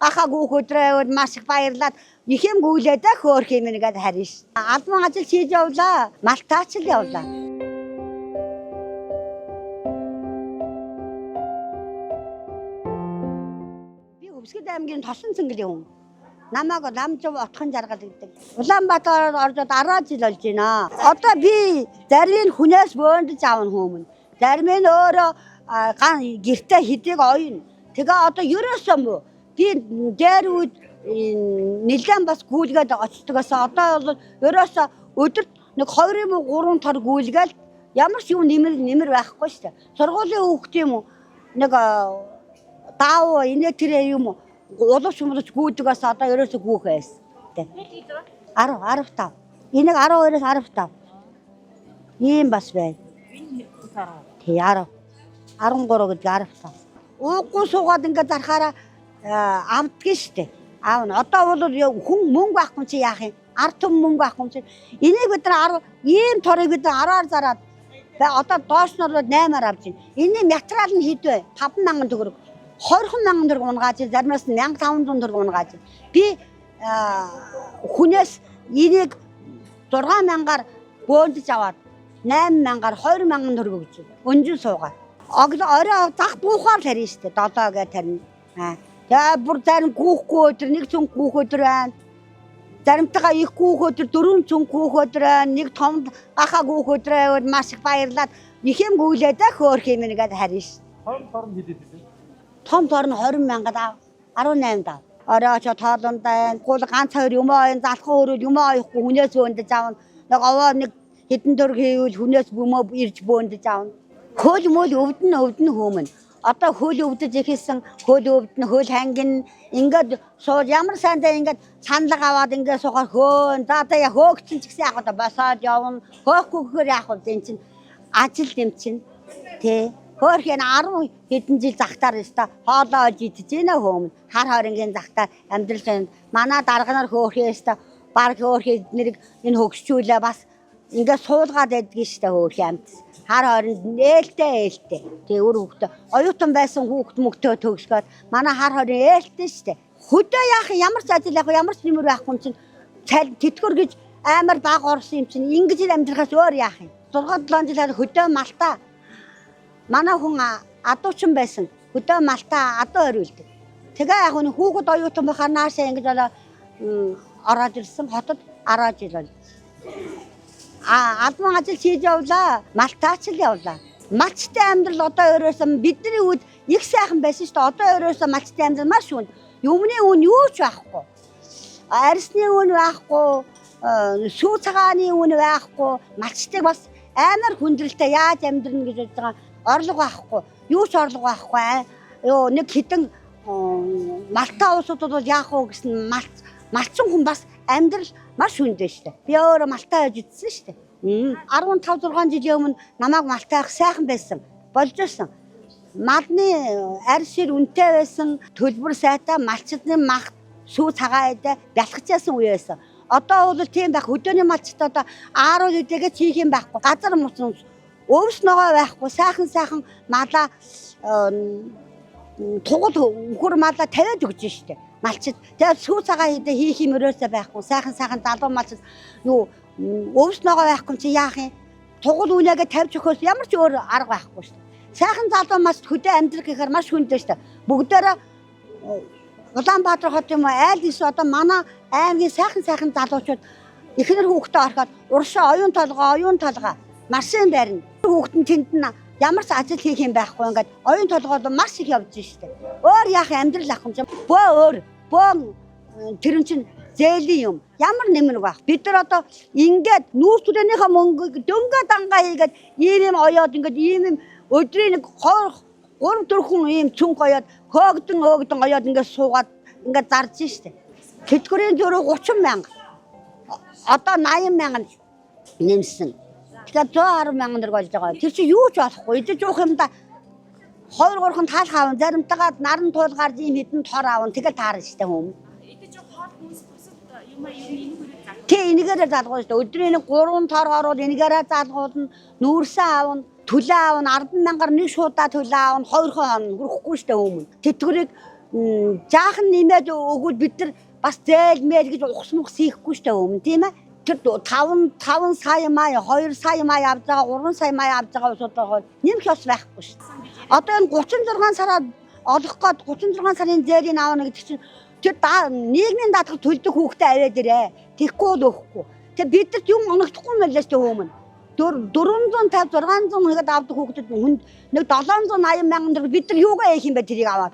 гахаагүй хөдрөөд маш их баярлаад их юм гүйлээд хөөх юм нэгэд харин ш. Албан ажил хийж явлаа. Малтаач л явлаа. Би Өвсгөл аймгийн Тосон цэнгэлийн хүн. Намааг Ламжав отхон жаргал гэдэг. Улаанбаатар ордод 10 жил болж байна. Одоо би зарим хүнээс бөөндж аавн хүмүүн. Зарим нь өөрөө гэртээ хэдэг оюун. Тэгээ одоо ерөөсөө би дээр үед нэлээд бас гүйлгээд очтгоос одоо бол ерөөсөө өдөрт нэг 2 юм уу 3 тор гүйлгээл ямар ч юм нэмэр байхгүй шүү дээ. Сургуулийн хүүхд юм уу нэг даав инээ тэрэ юм улууч мулууч гүйдгээс одоо ерөөсөө гүүхээс. 15. Энийг 12-оос 15. Ийм бас бай. Тий 10. 13 гэдэг 15. Ууггүй суугаад ингээд зарахаараа авдгийн штэ. Аав нь одоо бол хүн мөнгө байхгүй чи яах юм? Ард түмэн мөнгө байхгүй чи. Энийг бид нар 10 ийм торыг бид 10-аар зараад одоо доош нь бол 8-аар авч байна. Энийн материал нь хэд вэ? 50000 төгрөг. 20000 төгрөг унгааж, заримаас 1500 төгрөг унгааж. Би хүнээс энийг 6000-аар бөөндж аваад 8000-аар 2000 төгрөг өгч. Өнжин суугаад. Орой зах буухаар тарина штэ. 7 гээ тарина. Тэгээ бүр зарим гүүхгүй өдөр нэг цүнх гүүх өдөр байна. Заримтайгаа их гүүх өдөр 4 цүнх гүүх өдөр байна. Нэг том гахаа гүүх өдөр байвал маш их баярлаад их юм гүйлээд хөөх юм нэгэд харин ш. Том хэд вэ? Том тор нь 20000 даа. 18 даа. Орой очоо тоолонд байна. Гол ганц хоёр юм аа залхуу өрөөд юм аахгүй хүнээс бөөндж аавна. Нэг овоо нэг хэдэн төр хийвэл хүнээс бөмөө ирж бөөндж аавна. Хөл мөл өвдөн хүмүүн. Одоо хөл өвдөж ихсэн хөл өвдөн хөл хангин ингээд сууд ямар сайндаа ингээд саналга аваад ингээд суугаар хөөн за одоо хөөгчин ч гэсэн яг одоо босоод явна хөөхгүй гэхээр яг уу энэ чинь ажил юм чинь тий хөөх энэ 10 хэдэн жил захтаар өста хоолоо олж идэж байна хөөмн хар хорингийн захтаар амьдрал манай дарганаар хөөхээ өста баг хөөхээ нэрийг энэ хөгсчүүлээ бас ингээд суулгаад байдгийн штэ хөөх юмт хар хоринд ээлтэй. Тэгээ өр хүүхдээ оюутан байсан хүүхд мөгтөө төгсгөөд манай хар хорин ээлтэй штэ. Хөдөө яах ямар ч ажил яах ямар ч нэмэр байхгүй юм чинь тэтгэр гэж амар баг орсон юм чинь ингэж амьдрахаас өөр яах юм. 6-7 жил хөдөө малтаа. Манай хүн адуучин байсан. Хөдөө малтаа адуу ориулдаг. Тэгээ яг нь хүүхэд оюутан байхаар наашаа ингэж ороод ирсэн хотод 10 жил бол. Албан ажил хийж явлаа. Малтаач л явлаа. Малчтай амьдрал одоо ерөөсөө бидний үед их сайхан байсан шүү дээ. Одоо ерөөсөө малчтай амьдрал маш үн. Юмны үн юу ч байхгүй. Арсны үн байхгүй, сүү цагааны үн байхгүй. Малчтай бас амар хүндрэлтэй яаж амьдрна гэж бодож байгаа орлого байхгүй. Юу ч орлого байхгүй. Ёо нэг хитэн малтаа уусууд бол яах вэ гэсэн малчин хүн бас амьдрал маш хүндээ штэ. Би өөрөө малтаа яж идсэн штэ. 15-6 жилийн өмнө намайг малтаа авах сайхан байсан. Болж ирсэн. Малны арьс шир үнэтэй байсан. Төлбөр сайтай, малчдны мах сүү цагаа идэ бялхацсан үе байсан. Одоо бол тийм байх. Хөдөөний малчтай одоо аарууд идэгээ хийх юм байхгүй. Газар муцсан өвс ногоо байхгүй. Сайхан малаа тугал хөр малаа тавиад өгч штэ. Малчид тэгээд сүү цагаа хийдэ хийх юм өрөөсөө байхгүй сайхан залуу малчид юу өвс ногоо байхгүй чи яах юм тугал үнэгээ тавьж өгөхөөс ямар ч өөр арга байхгүй шүү дээ сайхан залуу малчид хөдөө амьдрах гэхээр маш хүндээ шүү дээ бүгдээрээ Улаанбаатар хот юм айл дэс одоо манай аймгийн сайхан залуучууд ихнэр хүүхдээ ороход уршаа оюун толгой машин барина хүүхэд нь тэнд нь ямар ч ажил хийх юм байхгүй ингээд оюун толгойд маш их явж штэ. Өөр яах амьдрал ах юм чинь бөө өөр бөө тэрэн чинь зээлийн юм. Ямар нэмэр байх. Бид нар одоо ингээд нүүрс түрээнийхээ мөнгөийг дөнгөө дангаа хийгээд ийм оёод ингээд ийм өдрийн нэг 3-4 хүн ийм цүнх оёод хөөгдөн оёод ингээд суугаад ингээд зарж штэ. Тэтгэврийн зөрөө 30,000. Одоо 80,000 нэмсэн. Тэгэхээр 110,000 төгрөг болж байгаа. Тэр чинь юу ч болохгүй. Идэж уух юм да 2-3 таалах аав. Заримтайгаа наран туул гарч ийм хэдэн тор аав. Тэгэл таарна штэ хүмүүс. Идэж уух хоол хүнс бусад юм энэ хүрээ залгах. Тий энийгээрээ залгуулна штэ. Өдрийн 3 тор ороод энийгээрээ залгуулна. Нүүрсэн аавна, төлөө аавна, 10,000-аар нэг шуудаа төлөө аавна, 2 хон хүрэхгүй штэ хүмүүс. Тэтгэврийг жаахан нэмээд өгвөл бид нар бас зээлмэл гэж ухс хийхгүй штэ өмнө тийм ээ. Тэр 5 сая маа 2 сая маа авч байгаа 3 сая маа авч байгаа усудаа нэмэх ёс байхгүй шүү. Одоо энэ 36 сараад олох гээд 36 сарын зээлийг аавна гэдэг чинь тэр нийгмийн даатгал төлдөг хүүхдээ аваад ирээ. Тэгэхгүй л өгөхгүй. Тэг бидэрт юм оногдохгүй мэлээ шүү өмнө. 450 600 хэгээд авдаг хүүхдэд нэг 780 мянган төгрөг бид нар юугаа яах юм бэ тэрийг аваад.